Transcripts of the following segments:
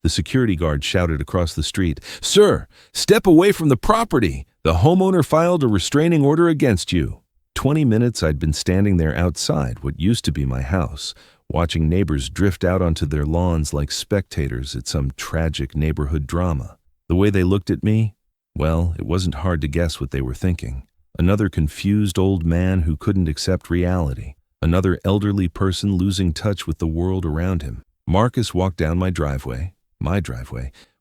The security guard shouted across the street, "Sir, step away from the property! The homeowner filed a restraining order against you." 20 minutes I'd been standing there outside what used to be my house, watching neighbors drift out onto their lawns like spectators at some tragic neighborhood drama. The way they looked at me, well, it wasn't hard to guess what they were thinking. Another confused old man who couldn't accept reality. Another elderly person losing touch with the world around him. Marcus walked down my driveway,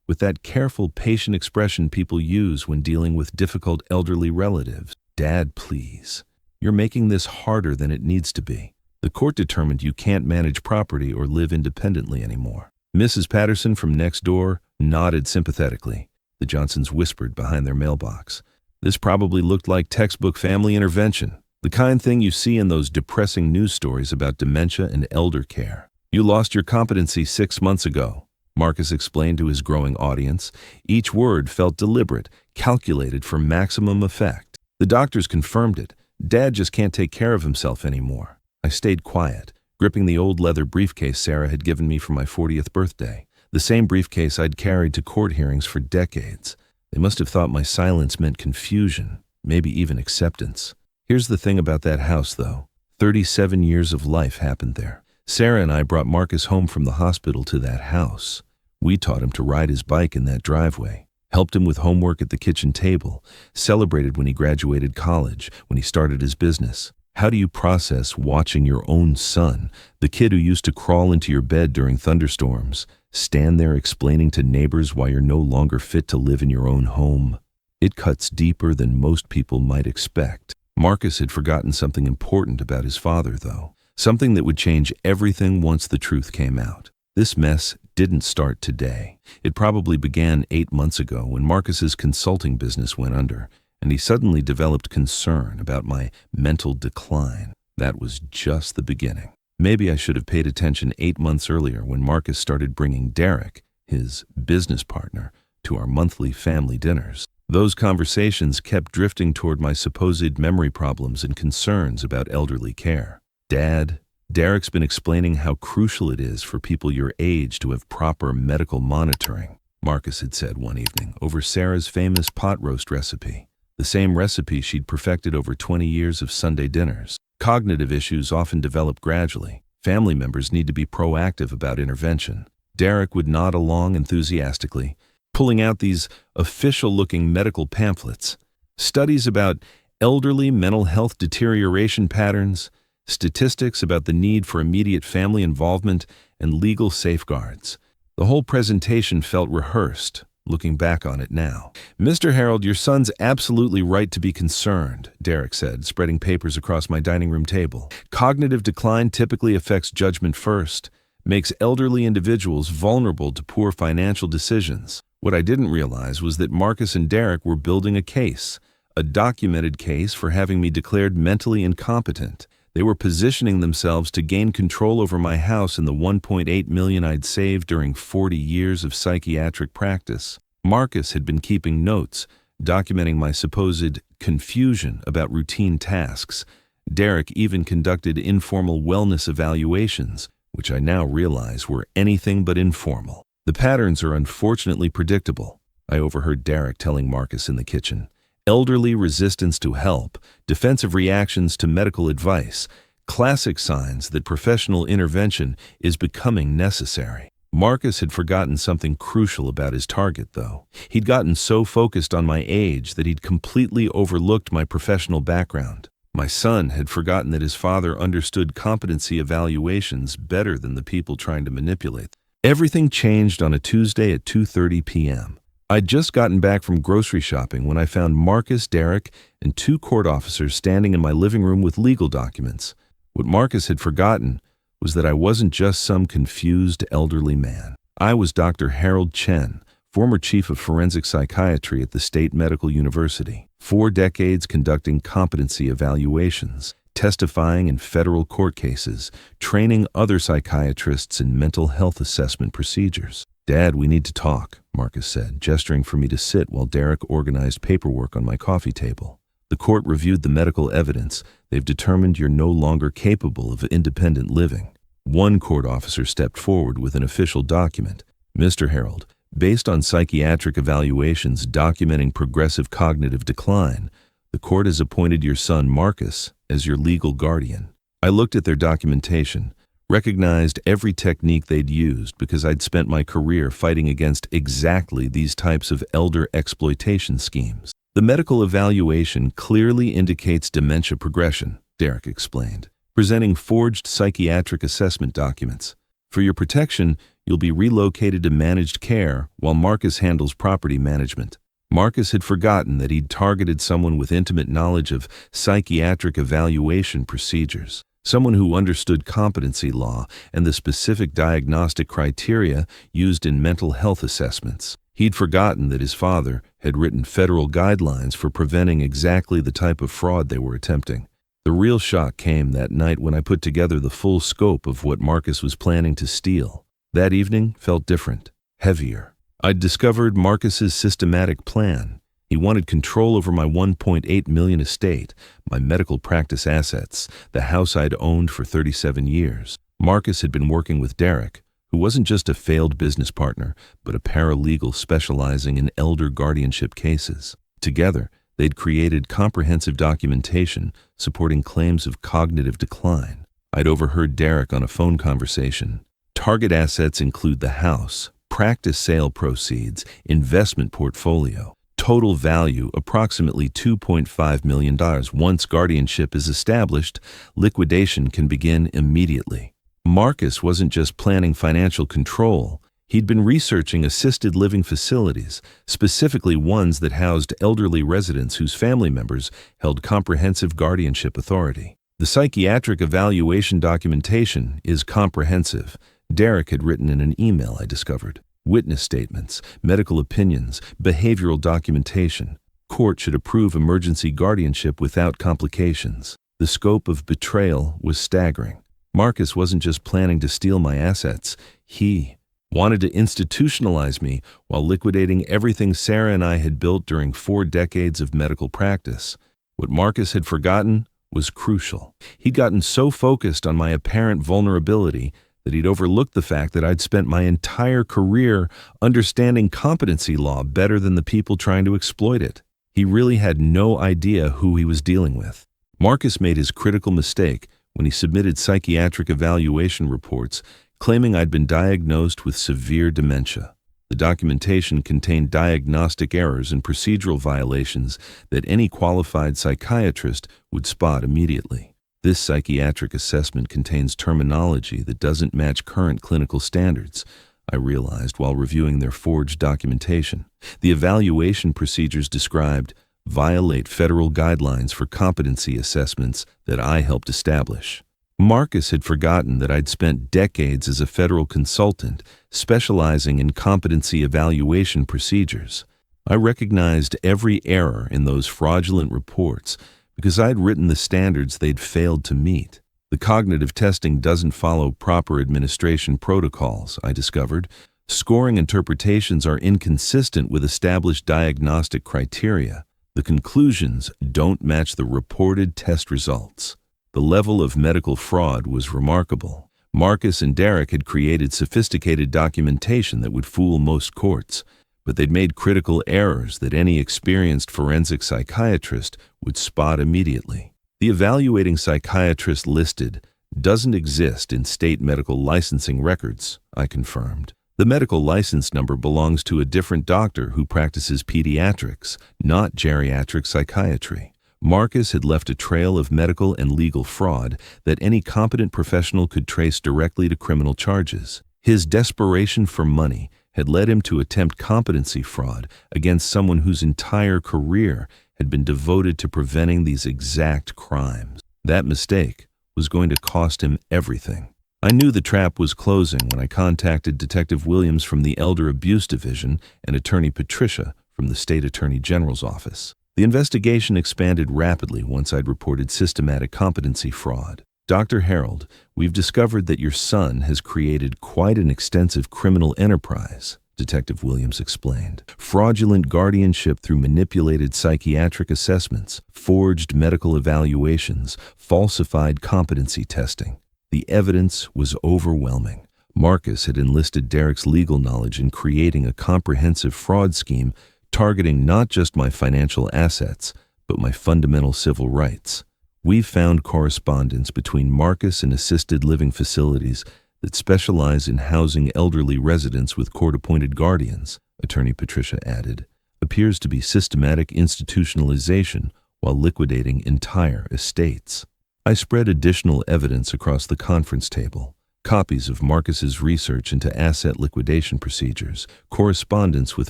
with that careful, patient expression people use when dealing with difficult elderly relatives. "Dad, please. You're making this harder than it needs to be. The court determined you can't manage property or live independently anymore." Mrs. Patterson from next door nodded sympathetically. The Johnsons whispered behind their mailbox. This probably looked like textbook family intervention, the kind thing you see in those depressing news stories about dementia and elder care. "You lost your competency 6 months ago," Marcus explained to his growing audience. Each word felt deliberate, calculated for maximum effect. The doctors confirmed it. Dad just can't take care of himself anymore. I stayed quiet, gripping the old leather briefcase Sarah had given me for my 40th birthday, the same briefcase I'd carried to court hearings for decades. They must have thought my silence meant confusion, maybe even acceptance. Here's the thing about that house, though. 37 years of life happened there. Sarah and I brought Marcus home from the hospital to that house. We taught him to ride his bike in that driveway, helped him with homework at the kitchen table, celebrated when he graduated college, when he started his business. How do you process watching your own son, the kid who used to crawl into your bed during thunderstorms, stand there explaining to neighbors why you're no longer fit to live in your own home? It cuts deeper than most people might expect. Marcus had forgotten something important about his father, though. Something that would change everything once the truth came out. This mess didn't start today. It probably began 8 months ago when Marcus's consulting business went under, and he suddenly developed concern about my mental decline. That was just the beginning. Maybe I should have paid attention 8 months earlier when Marcus started bringing Derek, his business partner, to our monthly family dinners. Those conversations kept drifting toward my supposed memory problems and concerns about elderly care. "Dad, Derek's been explaining how crucial it is for people your age to have proper medical monitoring," Marcus had said one evening over Sarah's famous pot roast recipe, the same recipe she'd perfected over 20 years of Sunday dinners. Cognitive issues often develop gradually. Family members need to be proactive about intervention. Derek would nod along enthusiastically, pulling out these official-looking medical pamphlets, studies about elderly mental health deterioration patterns, statistics about the need for immediate family involvement, and legal safeguards. The whole presentation felt rehearsed, looking back on it now. "Mr. Harold, your son's absolutely right to be concerned," Derek said, spreading papers across my dining room table. "Cognitive decline typically affects judgment first, makes elderly individuals vulnerable to poor financial decisions." What I didn't realize was that Marcus and Derek were building a case, a documented case for having me declared mentally incompetent. They were positioning themselves to gain control over my house and the $1.8 million I'd saved during 40 years of psychiatric practice. Marcus had been keeping notes, documenting my supposed confusion about routine tasks. Derek even conducted informal wellness evaluations, which I now realize were anything but informal. "The patterns are unfortunately predictable," I overheard Derek telling Marcus in the kitchen. "Elderly resistance to help, defensive reactions to medical advice, classic signs that professional intervention is becoming necessary." Marcus had forgotten something crucial about his target, though. He'd gotten so focused on my age that he'd completely overlooked my professional background. My son had forgotten that his father understood competency evaluations better than the people trying to manipulate them. Everything changed on a Tuesday at 2:30 p.m. I'd just gotten back from grocery shopping when I found Marcus, Derek, and 2 court officers standing in my living room with legal documents. What Marcus had forgotten was that I wasn't just some confused elderly man. I was Dr. Harold Chen, former Chief of Forensic Psychiatry at the State Medical University. 4 decades conducting competency evaluations, testifying in federal court cases, training other psychiatrists in mental health assessment procedures. "Dad, we need to talk," Marcus said, gesturing for me to sit while Derek organized paperwork on my coffee table. "The court reviewed the medical evidence. They've determined you're no longer capable of independent living." One court officer stepped forward with an official document. Mr. Harold, based on psychiatric evaluations documenting progressive cognitive decline, the court has appointed your son Marcus as your legal guardian. I looked at their documentation, recognized every technique they'd used because I'd spent my career fighting against exactly these types of elder exploitation schemes. The medical evaluation clearly indicates dementia progression, Derek explained, presenting forged psychiatric assessment documents. For your protection, you'll be relocated to managed care while Marcus handles property management. Marcus had forgotten that he'd targeted someone with intimate knowledge of psychiatric evaluation procedures, someone who understood competency law and the specific diagnostic criteria used in mental health assessments. He'd forgotten that his father had written federal guidelines for preventing exactly the type of fraud they were attempting. The real shock came that night when I put together the full scope of what Marcus was planning to steal. That evening felt different, heavier. I'd discovered Marcus's systematic plan. He wanted control over my $1.8 million estate, my medical practice assets, the house I'd owned for 37 years. Marcus had been working with Derek, who wasn't just a failed business partner, but a paralegal specializing in elder guardianship cases. Together, they'd created comprehensive documentation supporting claims of cognitive decline. I'd overheard Derek on a phone conversation. Target assets include the house, practice sale proceeds, investment portfolio. Total value approximately $2.5 million. Once guardianship is established, liquidation can begin immediately. Marcus wasn't just planning financial control. He'd been researching assisted living facilities, specifically ones that housed elderly residents whose family members held comprehensive guardianship authority. The psychiatric evaluation documentation is comprehensive. Derek had written in an email I discovered. Witness statements, medical opinions, behavioral documentation. Court should approve emergency guardianship without complications. The scope of betrayal was staggering. Marcus wasn't just planning to steal my assets. He wanted to institutionalize me while liquidating everything Sarah and I had built during 4 decades of medical practice. What Marcus had forgotten was crucial. He'd gotten so focused on my apparent vulnerability that he'd overlooked the fact that I'd spent my entire career understanding competency law better than the people trying to exploit it. He really had no idea who he was dealing with. Marcus made his critical mistake when he submitted psychiatric evaluation reports claiming I'd been diagnosed with severe dementia. The documentation contained diagnostic errors and procedural violations that any qualified psychiatrist would spot immediately. This psychiatric assessment contains terminology that doesn't match current clinical standards, I realized while reviewing their forged documentation. The evaluation procedures described violate federal guidelines for competency assessments that I helped establish. Marcus had forgotten that I'd spent decades as a federal consultant specializing in competency evaluation procedures. I recognized every error in those fraudulent reports because I'd written the standards they'd failed to meet. The cognitive testing doesn't follow proper administration protocols, I discovered. Scoring interpretations are inconsistent with established diagnostic criteria. The conclusions don't match the reported test results. The level of medical fraud was remarkable. Marcus and Derek had created sophisticated documentation that would fool most courts, but they'd made critical errors that any experienced forensic psychiatrist would spot immediately. The evaluating psychiatrist listed doesn't exist in state medical licensing records, I confirmed. The medical license number belongs to a different doctor who practices pediatrics, not geriatric psychiatry. Marcus had left a trail of medical and legal fraud that any competent professional could trace directly to criminal charges. His desperation for money had led him to attempt competency fraud against someone whose entire career had been devoted to preventing these exact crimes. That mistake was going to cost him everything. I knew the trap was closing when I contacted Detective Williams from the Elder Abuse Division and Attorney Patricia from the State Attorney General's office. The investigation expanded rapidly once I'd reported systematic competency fraud. Dr. Harold, we've discovered that your son has created quite an extensive criminal enterprise, Detective Williams explained. Fraudulent guardianship through manipulated psychiatric assessments, forged medical evaluations, falsified competency testing. The evidence was overwhelming. Marcus had enlisted Derek's legal knowledge in creating a comprehensive fraud scheme targeting not just my financial assets, but my fundamental civil rights. We've found correspondence between Marcus and assisted living facilities that specialize in housing elderly residents with court-appointed guardians, Attorney Patricia added. Appears to be systematic institutionalization while liquidating entire estates. I spread additional evidence across the conference table. Copies of Marcus's research into asset liquidation procedures, correspondence with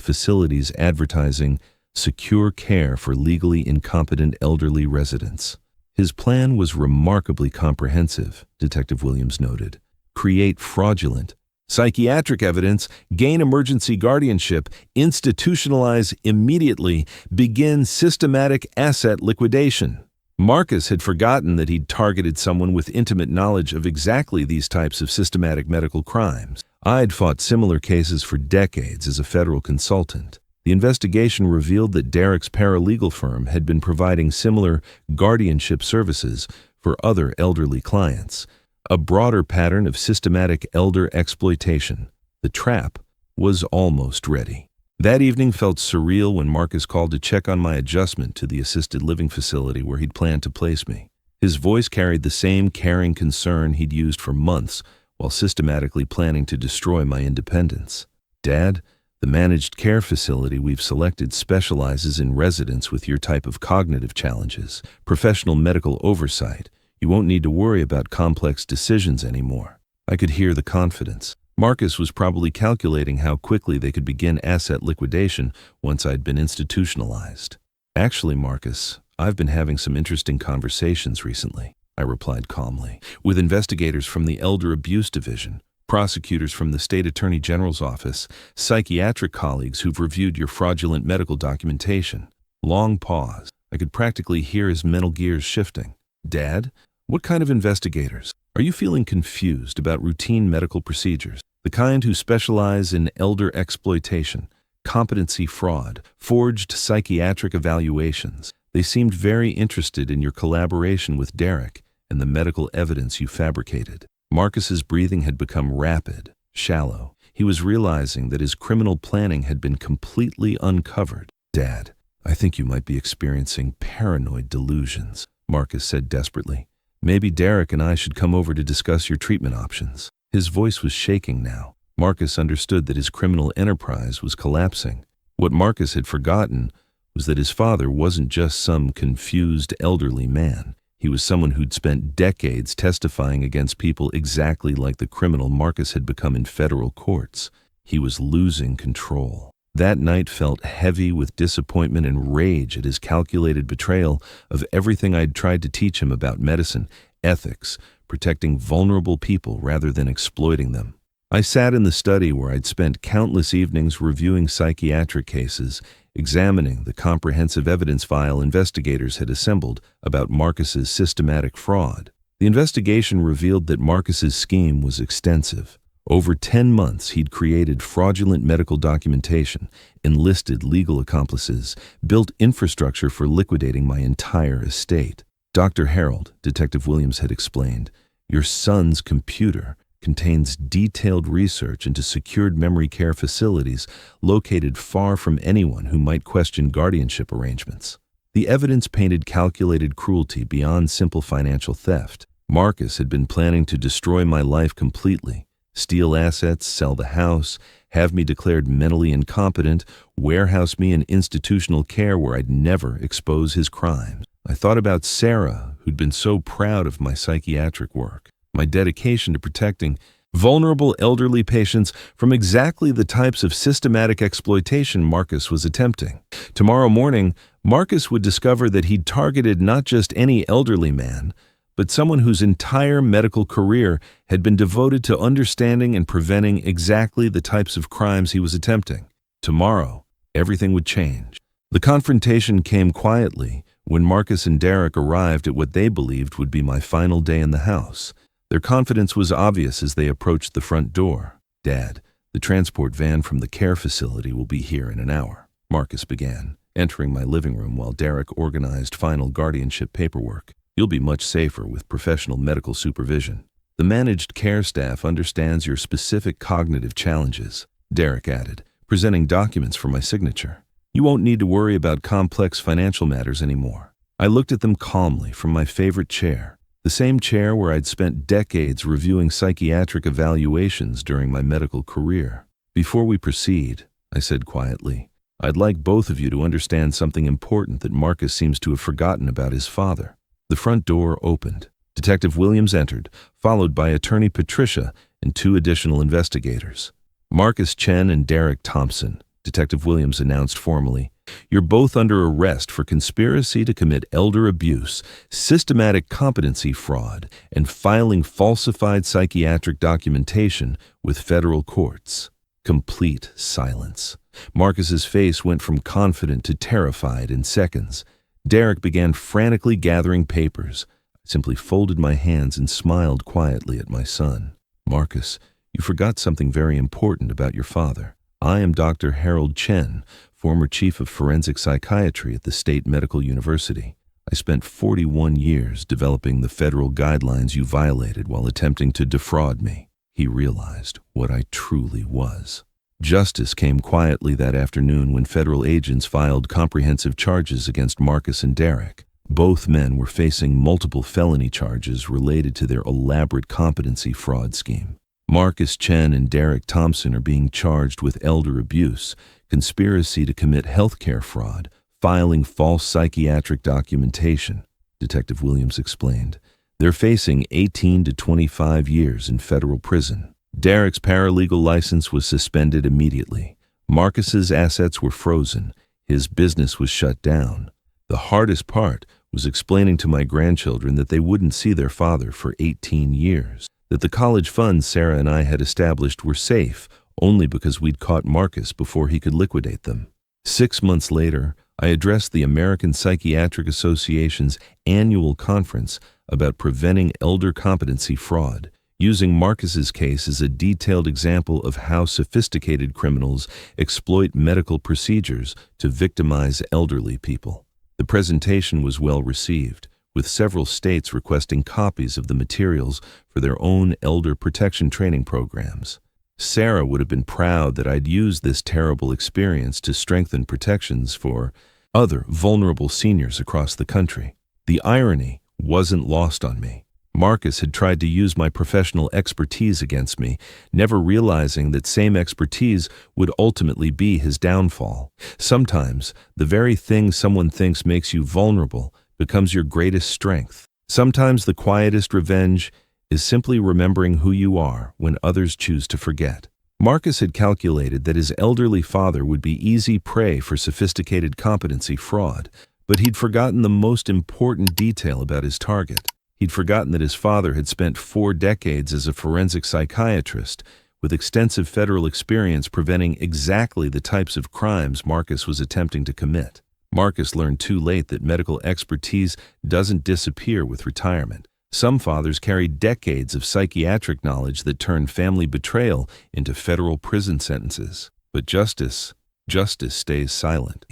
facilities advertising secure care for legally incompetent elderly residents. His plan was remarkably comprehensive, Detective Williams noted. Create fraudulent, psychiatric evidence, gain emergency guardianship, institutionalize immediately, begin systematic asset liquidation. Marcus had forgotten that he'd targeted someone with intimate knowledge of exactly these types of systematic medical crimes. I'd fought similar cases for decades as a federal consultant. The investigation revealed that Derek's paralegal firm had been providing similar guardianship services for other elderly clients. A broader pattern of systematic elder exploitation. The trap was almost ready. That evening felt surreal when Marcus called to check on my adjustment to the assisted living facility where he'd planned to place me. His voice carried the same caring concern he'd used for months while systematically planning to destroy my independence. Dad, the managed care facility we've selected specializes in residents with your type of cognitive challenges, professional medical oversight. You won't need to worry about complex decisions anymore. I could hear the confidence. Marcus was probably calculating how quickly they could begin asset liquidation once I'd been institutionalized. Actually, Marcus, I've been having some interesting conversations recently, I replied calmly, with investigators from the Elder Abuse Division, prosecutors from the State Attorney General's office, psychiatric colleagues who've reviewed your fraudulent medical documentation. Long pause. I could practically hear his mental gears shifting. Dad? What kind of investigators? Are you feeling confused about routine medical procedures? The kind who specialize in elder exploitation, competency fraud, forged psychiatric evaluations. They seemed very interested in your collaboration with Derek and the medical evidence you fabricated. Marcus's breathing had become rapid, shallow. He was realizing that his criminal planning had been completely uncovered. Dad, I think you might be experiencing paranoid delusions, Marcus said desperately. Maybe Derek and I should come over to discuss your treatment options. His voice was shaking now. Marcus understood that his criminal enterprise was collapsing. What Marcus had forgotten was that his father wasn't just some confused elderly man. He was someone who'd spent decades testifying against people exactly like the criminal Marcus had become in federal courts. He was losing control. That night felt heavy with disappointment and rage at his calculated betrayal of everything I'd tried to teach him about medicine, ethics, protecting vulnerable people rather than exploiting them. I sat in the study where I'd spent countless evenings reviewing psychiatric cases, examining the comprehensive evidence file investigators had assembled about Marcus's systematic fraud. The investigation revealed that Marcus's scheme was extensive. Over 10 months, he'd created fraudulent medical documentation, enlisted legal accomplices, built infrastructure for liquidating my entire estate. Dr. Harold, Detective Williams had explained, your son's computer contains detailed research into secured memory care facilities located far from anyone who might question guardianship arrangements. The evidence painted calculated cruelty beyond simple financial theft. Marcus had been planning to destroy my life completely. Steal assets, sell the house, have me declared mentally incompetent, warehouse me in institutional care where I'd never expose his crimes. I thought about Sarah, who'd been so proud of my psychiatric work, my dedication to protecting vulnerable elderly patients from exactly the types of systematic exploitation Marcus was attempting. Tomorrow morning, Marcus would discover that he'd targeted not just any elderly man, but someone whose entire medical career had been devoted to understanding and preventing exactly the types of crimes he was attempting. Tomorrow, everything would change. The confrontation came quietly when Marcus and Derek arrived at what they believed would be my final day in the house. Their confidence was obvious as they approached the front door. Dad, the transport van from the care facility will be here in an hour, Marcus began, entering my living room while Derek organized final guardianship paperwork. You'll be much safer with professional medical supervision. The managed care staff understands your specific cognitive challenges, Derek added, presenting documents for my signature. You won't need to worry about complex financial matters anymore. I looked at them calmly from my favorite chair, the same chair where I'd spent decades reviewing psychiatric evaluations during my medical career. Before we proceed, I said quietly, I'd like both of you to understand something important that Marcus seems to have forgotten about his father. The front door opened. Detective Williams entered, followed by Attorney Patricia and 2 additional investigators. Marcus Chen and Derek Thompson, Detective Williams announced formally, you're both under arrest for conspiracy to commit elder abuse, systematic competency fraud, and filing falsified psychiatric documentation with federal courts. Complete silence. Marcus's face went from confident to terrified in seconds. Derek began frantically gathering papers. I simply folded my hands and smiled quietly at my son. Marcus, you forgot something very important about your father. I am Dr. Harold Chen, former Chief of Forensic Psychiatry at the State Medical University. I spent 41 years developing the federal guidelines you violated while attempting to defraud me. He realized what I truly was. Justice came quietly that afternoon when federal agents filed comprehensive charges against Marcus and Derek. Both men were facing multiple felony charges related to their elaborate competency fraud scheme. Marcus Chen and Derek Thompson are being charged with elder abuse, conspiracy to commit healthcare fraud, filing false psychiatric documentation, Detective Williams explained. They're facing 18 to 25 years in federal prison. Derek's paralegal license was suspended immediately. Marcus's assets were frozen. His business was shut down. The hardest part was explaining to my grandchildren that they wouldn't see their father for 18 years, that the college funds Sarah and I had established were safe only because we'd caught Marcus before he could liquidate them. 6 months later, I addressed the American Psychiatric Association's annual conference about preventing elder competency fraud, using Marcus's case as a detailed example of how sophisticated criminals exploit medical procedures to victimize elderly people. The presentation was well received, with several states requesting copies of the materials for their own elder protection training programs. Sarah would have been proud that I'd used this terrible experience to strengthen protections for other vulnerable seniors across the country. The irony wasn't lost on me. Marcus had tried to use my professional expertise against me, never realizing that same expertise would ultimately be his downfall. Sometimes, the very thing someone thinks makes you vulnerable becomes your greatest strength. Sometimes the quietest revenge is simply remembering who you are when others choose to forget. Marcus had calculated that his elderly father would be easy prey for sophisticated competency fraud, but he'd forgotten the most important detail about his target. He'd forgotten that his father had spent 4 decades as a forensic psychiatrist, with extensive federal experience preventing exactly the types of crimes Marcus was attempting to commit. Marcus learned too late that medical expertise doesn't disappear with retirement. Some fathers carry decades of psychiatric knowledge that turn family betrayal into federal prison sentences. But justice stays silent.